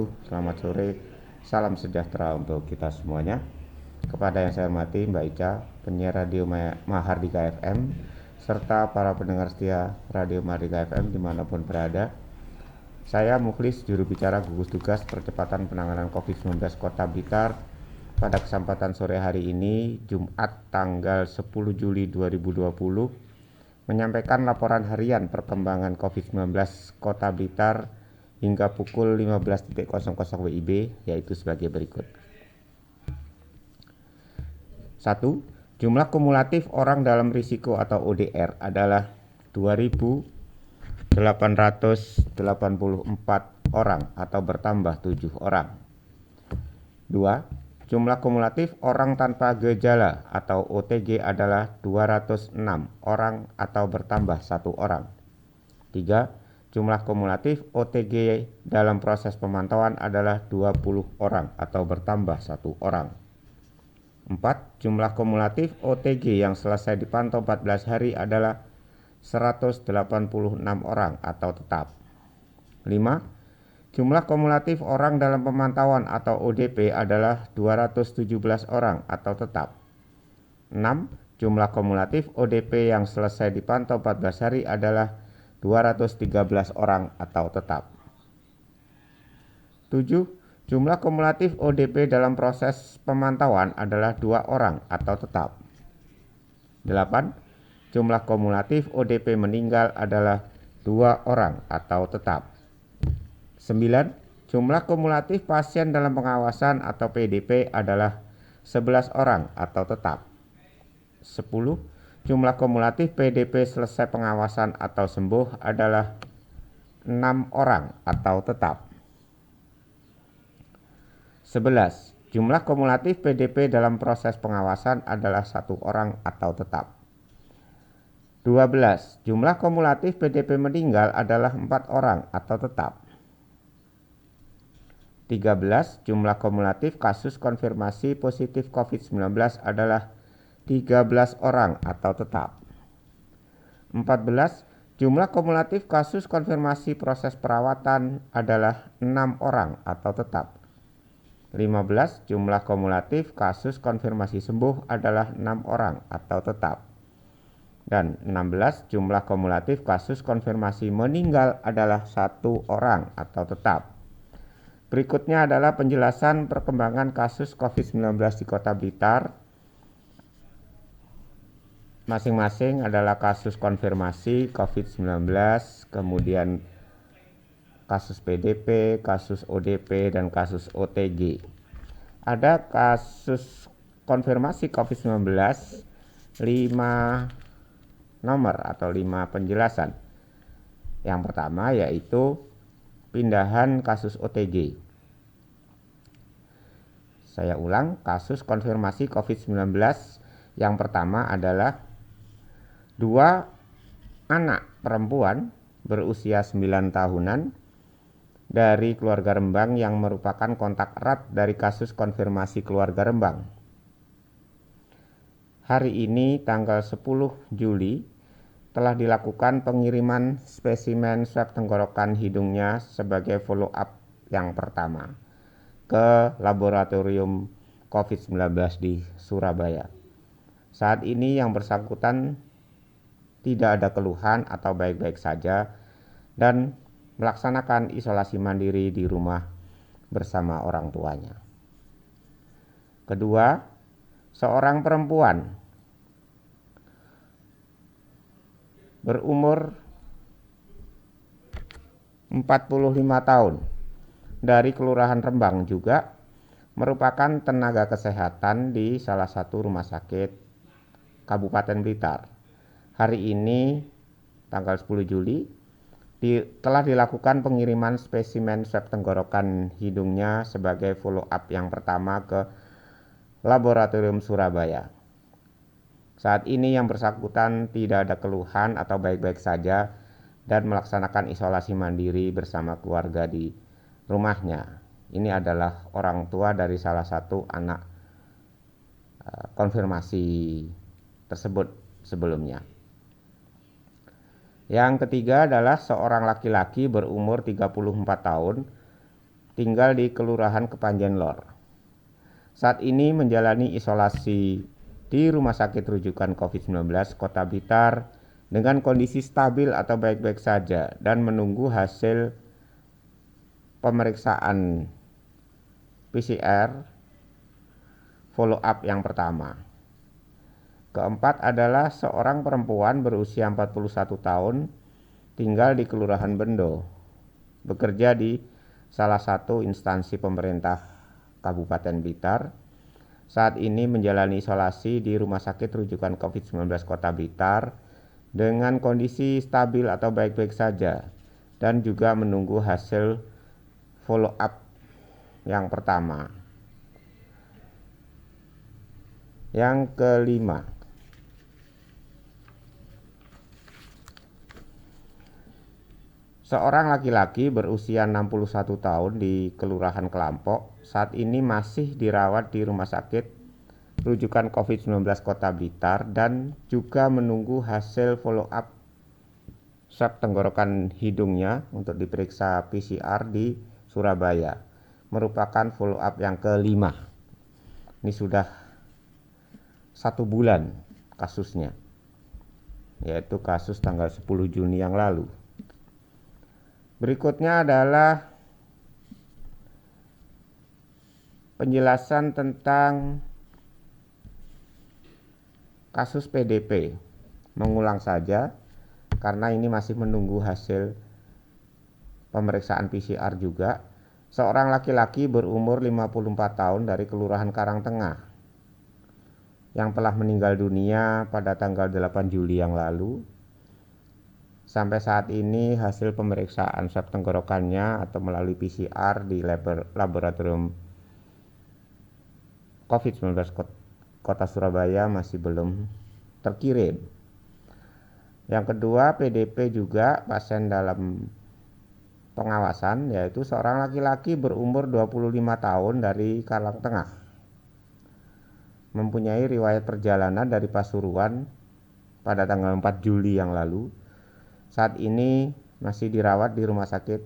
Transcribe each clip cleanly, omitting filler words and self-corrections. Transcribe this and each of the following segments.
wabarakatuh. Selamat sore, salam sejahtera untuk kita semuanya. Kepada yang saya hormati Mbak Ica, penyiar Radio Mahardika FM, serta para pendengar setia Radio Mahardika FM dimanapun berada. Saya Mukhlis, juru bicara gugus tugas percepatan penanganan COVID-19 Kota Blitar. Pada kesempatan sore hari ini, Jumat tanggal 10 Juli 2020, menyampaikan laporan harian perkembangan COVID-19 Kota Blitar hingga pukul 15.00 WIB, yaitu sebagai berikut. 1. Jumlah kumulatif orang dalam risiko atau ODR adalah 2.884 orang atau bertambah 7 orang. 2. Jumlah kumulatif orang tanpa gejala atau OTG adalah 206 orang atau bertambah 1 orang. 3. Jumlah kumulatif OTG dalam proses pemantauan adalah 20 orang atau bertambah 1 orang. 4. Jumlah kumulatif OTG yang selesai dipantau 14 hari adalah 186 orang atau tetap. 5. Jumlah kumulatif orang dalam pemantauan atau ODP adalah 217 orang atau tetap. 6. Jumlah kumulatif ODP yang selesai dipantau 14 hari adalah 213 orang atau tetap. 7. Jumlah kumulatif ODP dalam proses pemantauan adalah 2 orang atau tetap. 8. Jumlah kumulatif ODP meninggal adalah 2 orang atau tetap. 9. Jumlah kumulatif pasien dalam pengawasan atau PDP adalah 11 orang atau tetap. 10. Jumlah kumulatif PDP selesai pengawasan atau sembuh adalah 6 orang atau tetap. 11. Jumlah kumulatif PDP dalam proses pengawasan adalah 1 orang atau tetap. 12. Jumlah kumulatif PDP meninggal adalah 4 orang atau tetap. 13. Jumlah kumulatif kasus konfirmasi positif COVID-19 adalah 13 orang atau tetap. 14. Jumlah kumulatif kasus konfirmasi proses perawatan adalah 6 orang atau tetap. 15. Jumlah kumulatif kasus konfirmasi sembuh adalah 6 orang atau tetap. Dan 16. Jumlah kumulatif kasus konfirmasi meninggal adalah 1 orang atau tetap. Berikutnya adalah penjelasan perkembangan kasus COVID-19 di Kota Blitar. Masing-masing adalah kasus konfirmasi COVID-19, kemudian kasus PDP, kasus ODP, dan kasus OTG. Ada kasus konfirmasi COVID-19 5 nomor atau 5 penjelasan. Yang pertama yaitu pindahan kasus OTG. Saya ulang, kasus konfirmasi COVID-19 yang pertama adalah 2 anak perempuan berusia 9 tahunan dari keluarga Rembang yang merupakan kontak erat dari kasus konfirmasi keluarga Rembang. Hari ini tanggal 10 Juli telah dilakukan pengiriman spesimen swab tenggorokan hidungnya sebagai follow up yang pertama ke laboratorium COVID-19 di Surabaya. Saat ini yang bersangkutan tidak ada keluhan atau baik-baik saja dan melaksanakan isolasi mandiri di rumah bersama orang tuanya. Kedua, seorang perempuan berumur 45 tahun dari Kelurahan Rembang juga merupakan tenaga kesehatan di salah satu rumah sakit Kabupaten Blitar. Hari ini tanggal 10 Juli telah dilakukan pengiriman spesimen swab tenggorokan hidungnya sebagai follow up yang pertama ke laboratorium Surabaya. Saat ini yang bersangkutan tidak ada keluhan atau baik-baik saja dan melaksanakan isolasi mandiri bersama keluarga di rumahnya. Ini adalah orang tua dari salah satu anak konfirmasi tersebut sebelumnya. Yang ketiga adalah seorang laki-laki berumur 34 tahun tinggal di Kelurahan Kepanjen Lor. Saat ini menjalani isolasi di Rumah Sakit Rujukan COVID-19 Kota Blitar dengan kondisi stabil atau baik-baik saja dan menunggu hasil pemeriksaan PCR follow up yang pertama. Keempat adalah seorang perempuan berusia 41 tahun tinggal di Kelurahan Bendo, bekerja di salah satu instansi pemerintah Kabupaten Blitar. Saat ini menjalani isolasi di Rumah Sakit Rujukan COVID-19 Kota Blitar dengan kondisi stabil atau baik-baik saja dan juga menunggu hasil follow up yang pertama. Yang kelima, seorang laki-laki berusia 61 tahun di Kelurahan Kelampok saat ini masih dirawat di Rumah Sakit Rujukan COVID-19 Kota Blitar dan juga menunggu hasil follow up swab tenggorokan hidungnya untuk diperiksa PCR di Surabaya, merupakan follow up yang kelima. Ini sudah 1 bulan kasusnya, yaitu kasus tanggal 10 Juni yang lalu. Berikutnya adalah penjelasan tentang kasus PDP. Mengulang saja karena ini masih menunggu hasil pemeriksaan PCR juga. Seorang laki-laki berumur 54 tahun dari Kelurahan Karangtengah yang telah meninggal dunia pada tanggal 8 Juli yang lalu. Sampai saat ini hasil pemeriksaan swab tenggorokannya atau melalui PCR di laboratorium COVID-19 Kota Surabaya masih belum terkirim. Yang kedua, PDP juga pasien dalam pengawasan, yaitu seorang laki-laki berumur 25 tahun dari Karangtengah, mempunyai riwayat perjalanan dari Pasuruan pada tanggal 4 Juli yang lalu. Saat ini masih dirawat di Rumah Sakit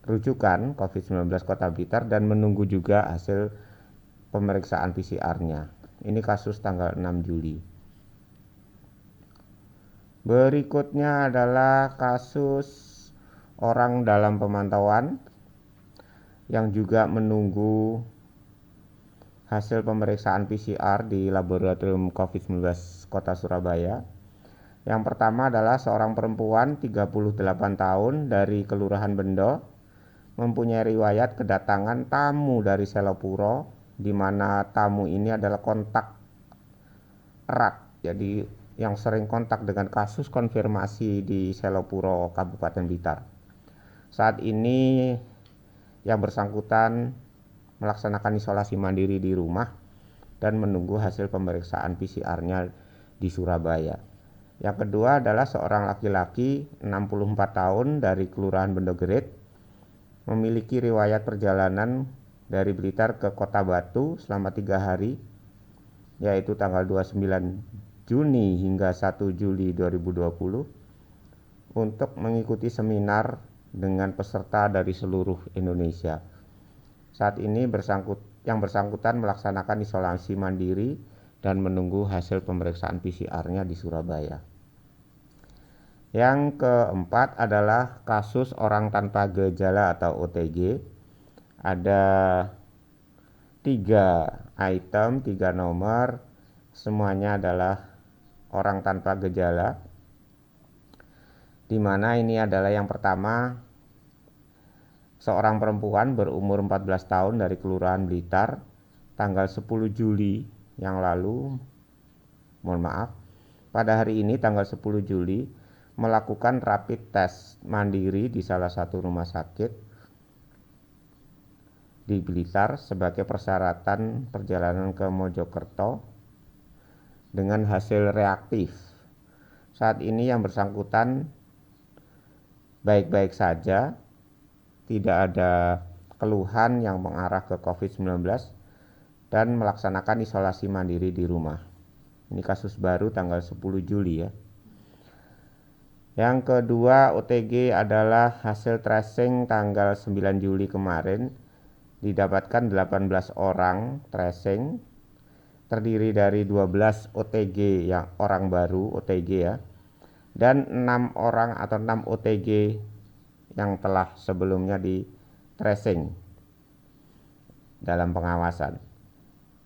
Rujukan COVID-19 Kota Blitar dan menunggu juga hasil pemeriksaan PCR-nya. Ini kasus tanggal 6 Juli. Berikutnya adalah kasus orang dalam pemantauan yang juga menunggu hasil pemeriksaan PCR di laboratorium COVID-19 Kota Surabaya. Yang pertama adalah seorang perempuan 38 tahun dari Kelurahan Bendo, mempunyai riwayat kedatangan tamu dari Selopuro, di mana tamu ini adalah kontak erat, jadi yang sering kontak dengan kasus konfirmasi di Selopuro, Kabupaten Blitar. Saat ini yang bersangkutan melaksanakan isolasi mandiri di rumah dan menunggu hasil pemeriksaan PCR-nya di Surabaya. Yang kedua adalah seorang laki-laki 64 tahun dari Kelurahan Bendogeret, memiliki riwayat perjalanan dari Blitar ke Kota Batu selama 3 hari, yaitu tanggal 29 Juni hingga 1 Juli 2020 untuk mengikuti seminar dengan peserta dari seluruh Indonesia. Saat ini yang bersangkutan melaksanakan isolasi mandiri dan menunggu hasil pemeriksaan PCR-nya di Surabaya. Yang keempat adalah kasus orang tanpa gejala atau OTG. Ada 3 item, 3 nomor, semuanya adalah orang tanpa gejala, di mana ini adalah yang pertama, seorang perempuan berumur 14 tahun dari Kelurahan Blitar, tanggal 10 Juli yang lalu, pada hari ini tanggal 10 Juli, melakukan rapid test mandiri di salah satu rumah sakit di Blitar sebagai persyaratan perjalanan ke Mojokerto dengan hasil reaktif. Saat ini yang bersangkutan baik-baik saja, tidak ada keluhan yang mengarah ke COVID-19 dan melaksanakan isolasi mandiri di rumah. Ini kasus baru tanggal 10 Juli ya. Yang kedua, OTG adalah hasil tracing tanggal 9 Juli kemarin didapatkan 18 orang tracing, terdiri dari 12 OTG yang orang baru OTG ya, dan 6 orang atau 6 OTG yang telah sebelumnya di tracing dalam pengawasan.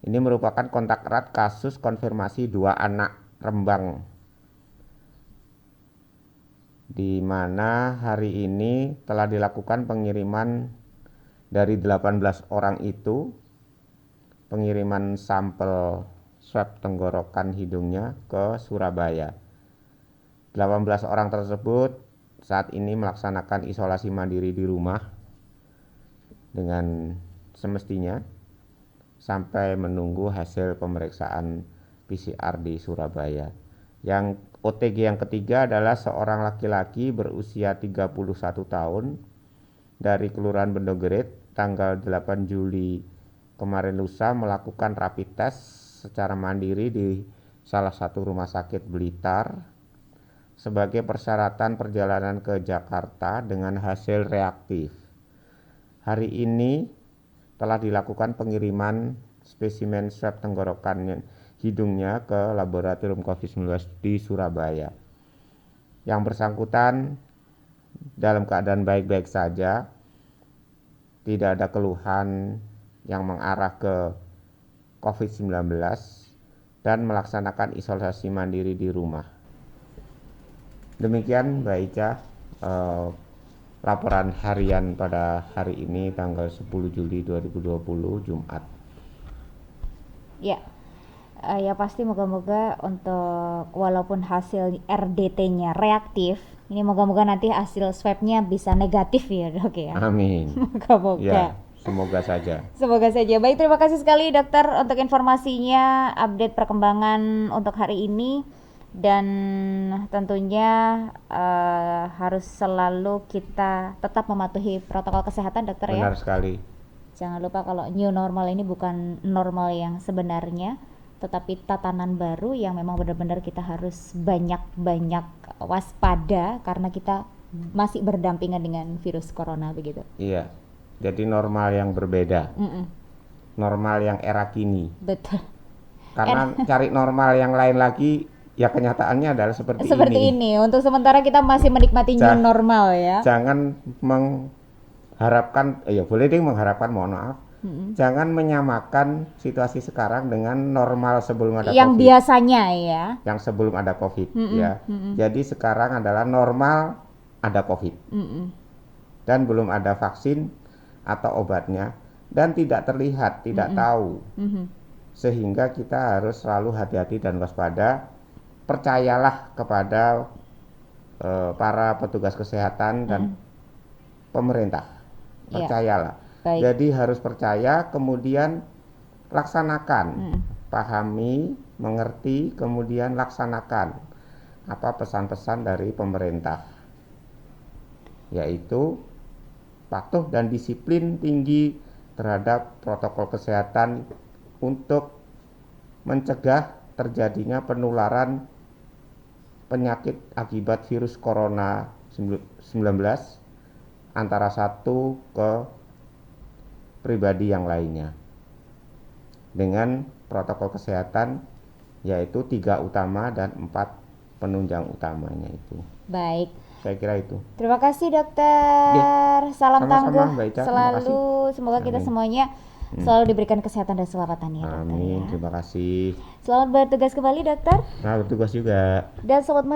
Ini merupakan kontak erat kasus konfirmasi 2 anak Rembang, di mana hari ini telah dilakukan pengiriman dari 18 orang itu, pengiriman sampel swab tenggorokan hidungnya ke Surabaya. 18 orang tersebut saat ini melaksanakan isolasi mandiri di rumah dengan semestinya sampai menunggu hasil pemeriksaan PCR di Surabaya. Yang OTG yang ketiga adalah seorang laki-laki berusia 31 tahun dari Kelurahan Bendogeret, tanggal 8 Juli kemarin lusa melakukan rapid test secara mandiri di salah satu rumah sakit Blitar sebagai persyaratan perjalanan ke Jakarta dengan hasil reaktif. Hari ini telah dilakukan pengiriman spesimen swab tenggorokan hidungnya ke laboratorium COVID-19 di Surabaya. Yang bersangkutan dalam keadaan baik-baik saja, tidak ada keluhan yang mengarah ke COVID-19 dan melaksanakan isolasi mandiri di rumah. Demikian Mbak Ica, laporan harian pada hari ini tanggal 10 Juli 2020 Jumat. Ya, ya pasti moga-moga untuk walaupun hasil RDT-nya reaktif, ini moga-moga nanti hasil swab-nya bisa negatif ya Dok ya. Amin. Moga-moga. Ya, semoga saja. Semoga saja. Baik, terima kasih sekali dokter untuk informasinya, update perkembangan untuk hari ini. Dan tentunya harus selalu kita tetap mematuhi protokol kesehatan dokter ya. Benar sekali. Jangan lupa kalau new normal ini bukan normal yang sebenarnya, tetapi tatanan baru yang memang benar-benar kita harus banyak-banyak waspada karena kita masih berdampingan dengan virus corona begitu. Iya, jadi normal yang berbeda. Normal yang era kini. Betul. Karena cari normal yang lain lagi, ya kenyataannya adalah seperti ini. Untuk sementara kita masih menikmati new normal ya. Jangan mengharapkan, ya boleh deh mengharapkan, mohon maaf. Jangan menyamakan situasi sekarang dengan normal sebelum ada yang COVID. Biasanya ya. Yang sebelum ada COVID ya. Jadi sekarang adalah normal ada COVID. Dan belum ada vaksin atau obatnya dan tidak terlihat, tidak tahu. Sehingga kita harus selalu hati-hati dan waspada. Percayalah kepada para petugas kesehatan dan pemerintah. Percayalah. Baik. Jadi harus percaya, kemudian laksanakan. Pahami, mengerti, kemudian laksanakan apa pesan-pesan dari pemerintah. Yaitu patuh dan disiplin tinggi terhadap protokol kesehatan untuk mencegah terjadinya penularan penyakit akibat virus corona 19 antara satu ke pribadi yang lainnya dengan protokol kesehatan yaitu 3 utama dan 4 penunjang utamanya itu. Baik. Saya kira itu. Terima kasih dokter. Salam tangguh selalu. Semoga kita semuanya selalu diberikan kesehatan dan keselamatan ya dokter. Amin. Terima kasih. Selamat bertugas kembali dokter. Selamat bertugas juga. Dan sobat